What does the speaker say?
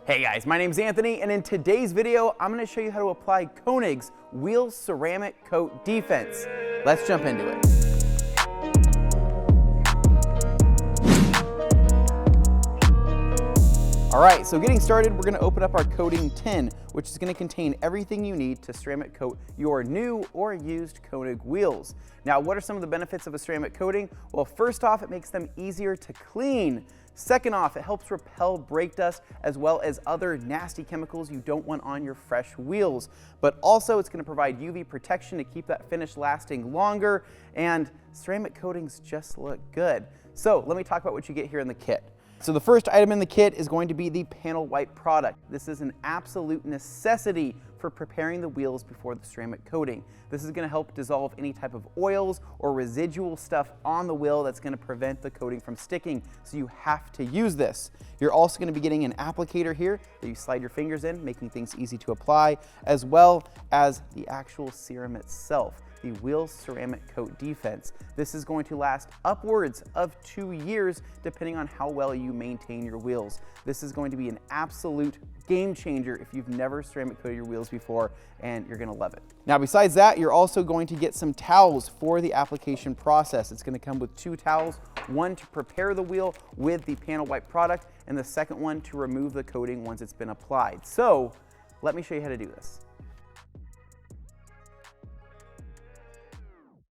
Hey guys, my name's Anthony, and in today's video, I'm going to show you how to apply Konig's Wheel Ceramic Coat Defense. Let's jump into it. Alright, so getting started, we're going to open up our coating tin, which is going to contain everything you need to ceramic coat your new or used Konig wheels. Now, what are some of the benefits of a ceramic coating? Well, first off, it makes them easier to clean. Second off, it helps repel brake dust as well as other nasty chemicals you don't want on your fresh wheels. But also, it's going to provide UV protection to keep that finish lasting longer, and ceramic coatings just look good. So let me talk about what you get here in the kit. So the first item in the kit is going to be the panel wipe product. This is an absolute necessity for preparing the wheels before the ceramic coating. This is going to help dissolve any type of oils or residual stuff on the wheel that's going to prevent the coating from sticking, so you have to use this. You're also going to be getting an applicator here that you slide your fingers in, making things easy to apply, as well as the actual serum itself, the Wheel Ceramic Coat Defense. This is going to last upwards of 2 years depending on how well you maintain your wheels. This is going to be an absolute game changer if you've never ceramic coated your wheels before, and you're going to love it. Now, besides that, you're also going to get some towels for the application process. It's going to come with 2 towels, one to prepare the wheel with the panel wipe product, and the second one to remove the coating once it's been applied. So let me show you how to do this.